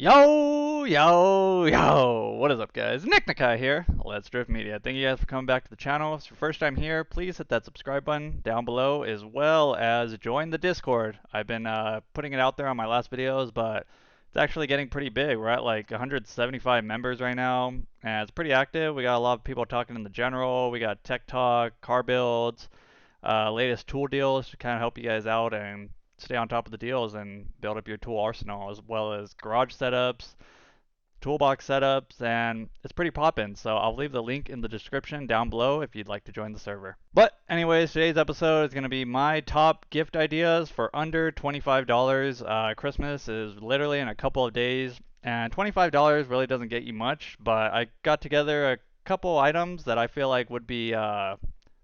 Yo! What is up, guys? Nick Nakai here, Let's Drift Media. Thank you guys for coming back to the channel. If it's your first time here, please hit that subscribe button down below, as well as join the Discord. I've been putting it out there on my last videos, but it's actually getting pretty big. We're at like 175 members right now, and it's pretty active. We got a lot of people talking in the general. We got tech talk, car builds, latest tool deals to kind of help you guys out and stay on top of the deals and build up your tool arsenal, as well as garage setups, toolbox setups, and it's pretty poppin'. So I'll leave the link in the description down below if you'd like to join the server. But anyways, today's episode is going to be my top gift ideas for under $25. Christmas is literally in a couple of days, and $25 really doesn't get you much, but I got together a couple items that I feel like would be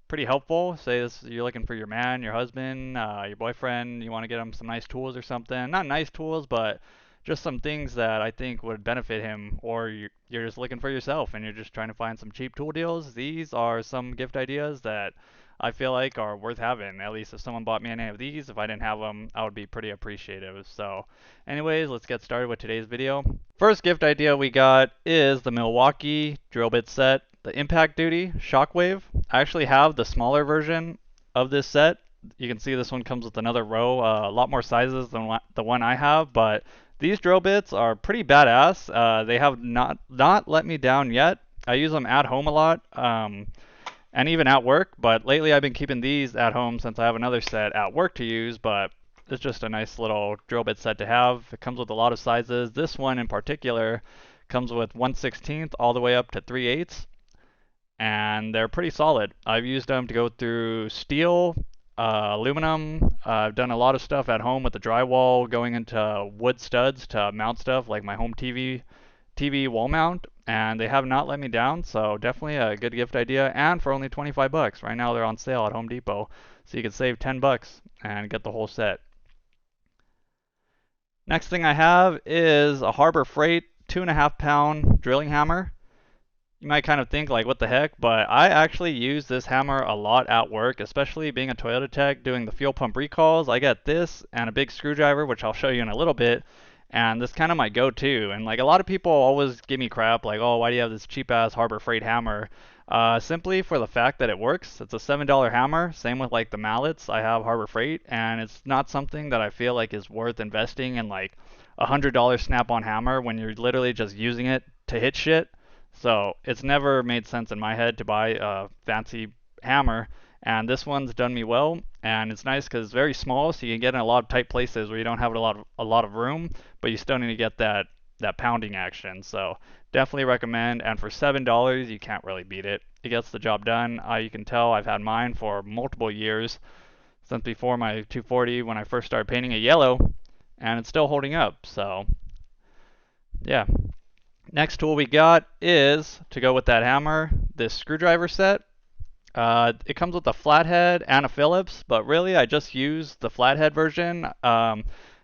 pretty helpful. Say this, you're looking for your man, your husband, your boyfriend, you want to get him some nice tools or something. Not nice tools, but just some things that I think would benefit him, or you're just looking for yourself and you're just trying to find some cheap tool deals. These are some gift ideas that I feel like are worth having. At least if someone bought me any of these, if I didn't have them, I would be pretty appreciative. So anyways, let's get started with today's video. First gift idea we got is the Milwaukee Drill Bit Set, the Impact Duty Shockwave. I actually have the smaller version of this set. You can see this one comes with another row, a lot more sizes than the one I have, but these drill bits are pretty badass. They have not let me down yet. I use them at home a lot, and even at work, but lately I've been keeping these at home since I have another set at work to use, but it's just a nice little drill bit set to have. It comes with a lot of sizes. This one in particular comes with 1/16 all the way up to 3/8, and they're pretty solid. I've used them to go through steel, aluminum. I've done a lot of stuff at home with the drywall, going into wood studs to mount stuff like my home TV wall mount, and they have not let me down. So definitely a good gift idea, and for only 25 bucks. Right now they're on sale at Home Depot, so you can save 10 bucks and get the whole set. Next thing I have is a Harbor Freight 2.5 pound drilling hammer. You might kind of think like, what the heck, but I actually use this hammer a lot at work, especially being a Toyota tech doing the fuel pump recalls. I get this and a big screwdriver, which I'll show you in a little bit, and this is kind of my go-to. And like, a lot of people always give me crap like, oh, why do you have this cheap ass Harbor Freight hammer? Simply for the fact that it works. It's a $7 hammer, same with like the mallets I have Harbor Freight, and it's not something that I feel like is worth investing in like $100 snap-on hammer when you're literally just using it to hit shit. So it's never made sense in my head to buy a fancy hammer, and this one's done me well. And it's nice because it's very small, so you can get in a lot of tight places where you don't have a lot of room, but you still need to get that pounding action. So definitely recommend. And for $7, you can't really beat it. It gets the job done. You can tell I've had mine for multiple years, since before my 240 when I first started painting it yellow, and it's still holding up. So yeah. Next tool we got is, to go with that hammer, this screwdriver set. It comes with a flathead and a Phillips, but really I just use the flathead version.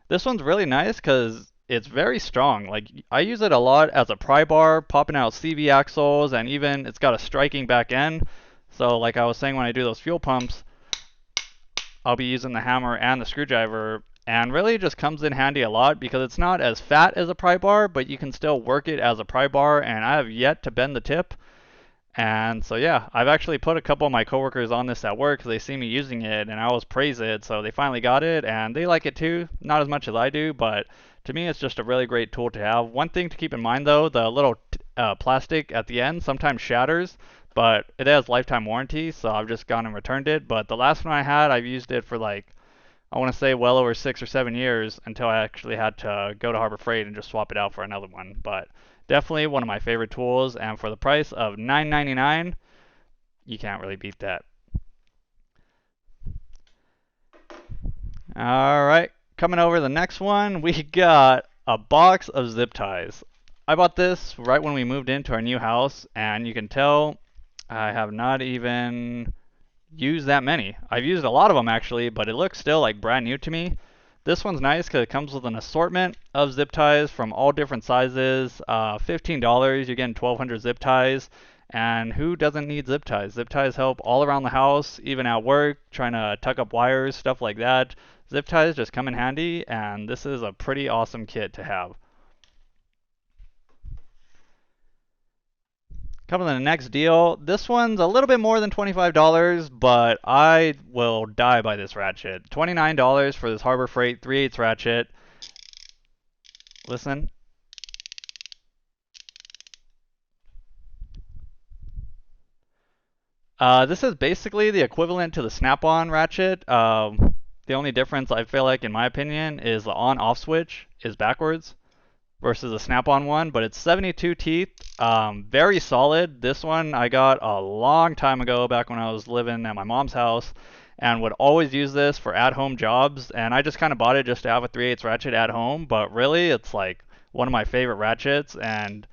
This one's really nice because it's very strong. Like, I use it a lot as a pry bar, popping out CV axles, and even it's got a striking back end. So like I was saying, when I do those fuel pumps, I'll be using the hammer and the screwdriver, and really just comes in handy a lot because it's not as fat as a pry bar, but you can still work it as a pry bar, and I have yet to bend the tip. And so yeah, I've actually put a couple of my coworkers on this at work because they see me using it and I always praise it, so they finally got it and they like it too. Not as much as I do, but to me it's just a really great tool to have. One thing to keep in mind though, the little plastic at the end sometimes shatters, but it has lifetime warranty, so I've just gone and returned it. But the last one I had, I've used it for like, I want to say well over 6 or 7 years, until I actually had to go to Harbor Freight and just swap it out for another one. But definitely one of my favorite tools, and for the price of $9.99, you can't really beat that. Alright, coming over to the next one, we got a box of zip ties. I bought this right when we moved into our new house, and you can tell I have not even used that many. I've used a lot of them actually, but it looks still like brand new to me. This one's nice because it comes with an assortment of zip ties from all different sizes. $15, you're getting 1,200 zip ties. And who doesn't need zip ties? Zip ties help all around the house, even at work, trying to tuck up wires, stuff like that. Zip ties just come in handy, and this is a pretty awesome kit to have. Coming to the next deal. This one's a little bit more than $25, but I will die by this ratchet. $29 for this Harbor Freight 3/8 ratchet. Listen. This is basically the equivalent to the snap-on ratchet. The only difference I feel like, in my opinion, is the on-off switch is backwards versus a snap-on one, but it's 72 teeth, very solid. This one I got a long time ago, back when I was living at my mom's house, and would always use this for at-home jobs, and I just kind of bought it just to have a 3/8 ratchet at home, but really it's like one of my favorite ratchets, and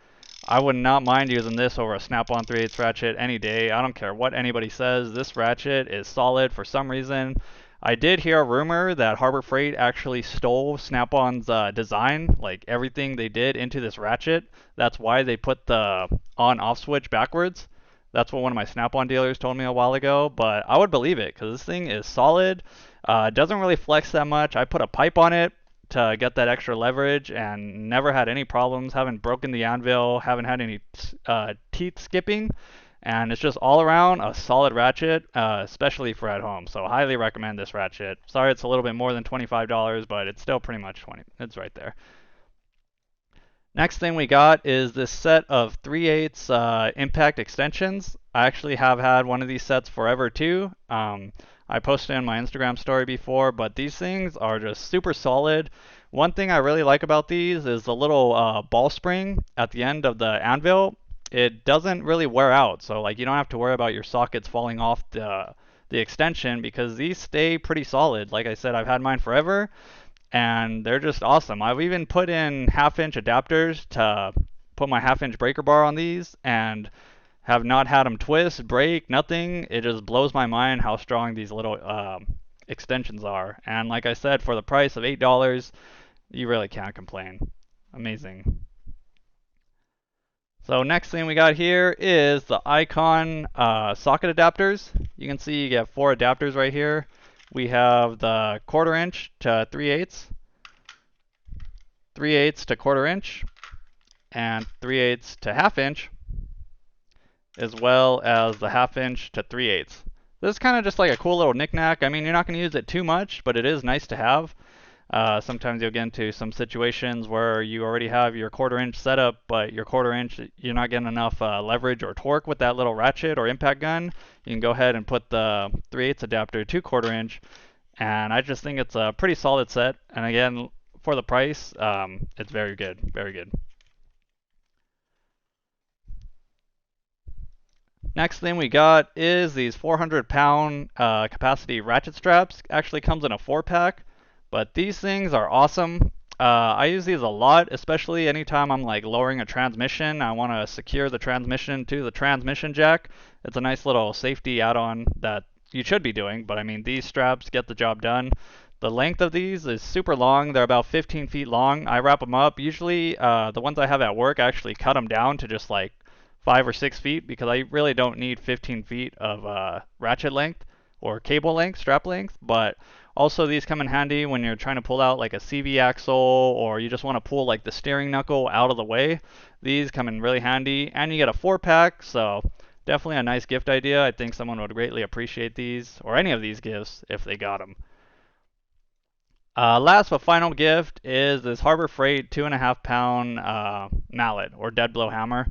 I would not mind using this over a snap-on 3/8 ratchet any day. I don't care what anybody says, this ratchet is solid for some reason. I did hear a rumor that Harbor Freight actually stole Snap-on's design, like everything they did, into this ratchet. That's why they put the on-off switch backwards. That's what one of my Snap-on dealers told me a while ago, but I would believe it because this thing is solid. It doesn't really flex that much. I put a pipe on it to get that extra leverage and never had any problems. Haven't broken the anvil, haven't had any teeth skipping. And it's just all around a solid ratchet, especially for at home. So highly recommend this ratchet. Sorry it's a little bit more than $25, but it's still pretty much 20. It's right there. Next thing we got is this set of 3/8 impact extensions. I actually have had one of these sets forever too. I posted in my Instagram story before, but these things are just super solid. One thing I really like about these is the little ball spring at the end of the anvil. It doesn't really wear out, so like you don't have to worry about your sockets falling off the extension because these stay pretty solid. Like I said, I've had mine forever, and they're just awesome. I've even put in 1/2-inch adapters to put my 1/2-inch breaker bar on these, and have not had them twist, break, nothing. It just blows my mind how strong these little extensions are. And like I said, for the price of $8, you really can't complain. Amazing. So next thing we got here is the Icon socket adapters. You can see you get 4 adapters right here. We have the 1/4 inch to 3/8, 3/8 to 1/4 inch, and 3/8 to 1/2 inch, as well as the 1/2 inch to 3/8. This is kind of just like a cool little knickknack. I mean, you're not going to use it too much, but it is nice to have. Sometimes you'll get into some situations where you already have your 1/4 inch setup, but your 1/4 inch, you're not getting enough leverage or torque with that little ratchet or impact gun. You can go ahead and put the 3/8 adapter to 1/4 inch, and I just think it's a pretty solid set. And again, for the price, it's very good, very good. Next thing we got is these 400-pound capacity ratchet straps. Actually comes in a 4-pack. But these things are awesome. I use these a lot, especially anytime I'm like lowering a transmission. I want to secure the transmission to the transmission jack. It's a nice little safety add-on that you should be doing, but I mean, these straps get the job done. The length of these is super long. They're about 15 feet long. I wrap them up. Usually, the ones I have at work, I actually cut them down to just like 5 or 6 feet because I really don't need 15 feet of ratchet length or cable length, strap length, but also these come in handy when you're trying to pull out like a CV axle or you just want to pull like the steering knuckle out of the way. These come in really handy, and you get a 4-pack, so definitely a nice gift idea. I think someone would greatly appreciate these, or any of these gifts, if they got them. Last but final gift is this Harbor Freight 2.5-pound mallet or Deadblow Hammer.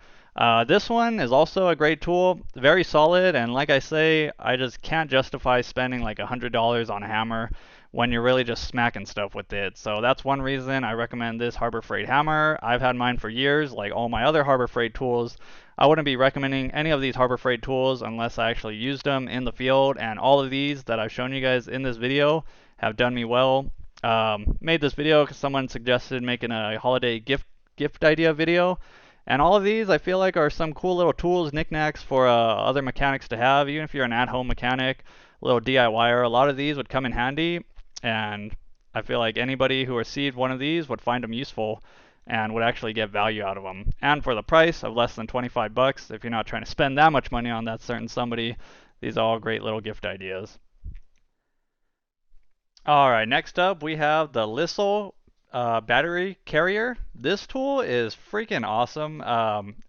This one is also a great tool, very solid, and like I say, I just can't justify spending like $100 on a hammer when you're really just smacking stuff with it. So that's one reason I recommend this Harbor Freight hammer. I've had mine for years, like all my other Harbor Freight tools. I wouldn't be recommending any of these Harbor Freight tools unless I actually used them in the field, and all of these that I've shown you guys in this video have done me well. Made this video because someone suggested making a holiday gift idea video. And all of these I feel like are some cool little tools, knickknacks for other mechanics to have. Even if you're an at-home mechanic, a little DIYer, a lot of these would come in handy. And I feel like anybody who received one of these would find them useful and would actually get value out of them. And for the price of less than 25 bucks, if you're not trying to spend that much money on that certain somebody, these are all great little gift ideas. Alright, next up we have the Lissel battery carrier. This tool is freaking awesome.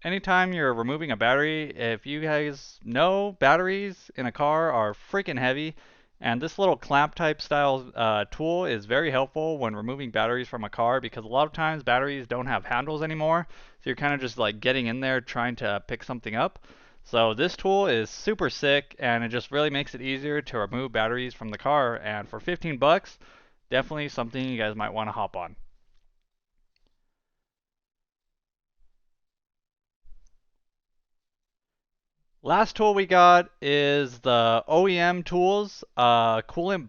Anytime you're removing a battery, if you guys know, batteries in a car are freaking heavy, and this little clamp type style tool is very helpful when removing batteries from a car because a lot of times batteries don't have handles anymore, so you're kind of just like getting in there trying to pick something up. So this tool is super sick, and it just really makes it easier to remove batteries from the car, and for 15 bucks, definitely something you guys might want to hop on. Last tool we got is the OEM Tools Coolant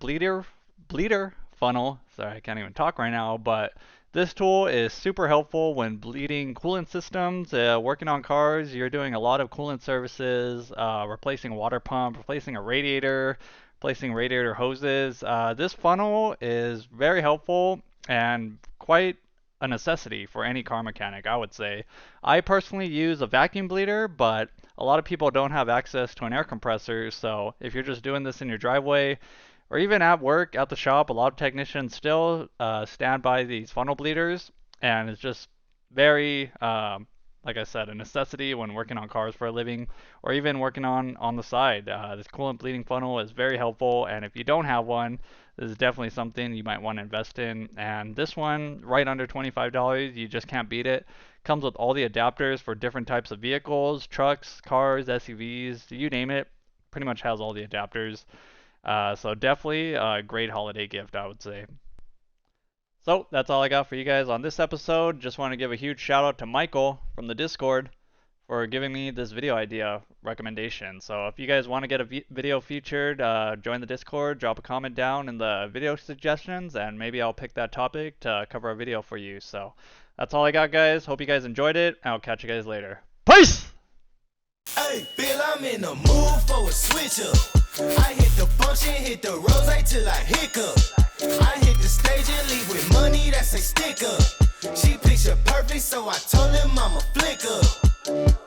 Bleeder Funnel. Sorry, I can't even talk right now, but this tool is super helpful when bleeding coolant systems. Working on cars, you're doing a lot of coolant services, replacing a water pump, replacing a radiator, replacing radiator hoses. This funnel is very helpful and quite a necessity for any car mechanic, I would say. I personally use a vacuum bleeder, but a lot of people don't have access to an air compressor, so if you're just doing this in your driveway or even at work, at the shop, a lot of technicians still stand by these funnel bleeders, and it's just very, like I said, a necessity when working on cars for a living or even working on the side. This coolant bleeding funnel is very helpful, and if you don't have one, this is definitely something you might want to invest in. And this one, right under $25, you just can't beat it. Comes with all the adapters for different types of vehicles, trucks, cars, SUVs, you name it. Pretty much has all the adapters. So definitely a great holiday gift, I would say. So that's all I got for you guys on this episode. Just want to give a huge shout out to Michael from the Discord for giving me this video idea recommendation. So if you guys want to get a video featured, join the Discord, drop a comment down in the video suggestions, and maybe I'll pick that topic to cover a video for you. So that's all I got, guys. Hope you guys enjoyed it. I'll catch you guys later. Peace! Hey, Bill, I'm in the mood for a switch up. I hit the function, hit the rose till I hiccup. I hit the stage and leave with money that's a stick up.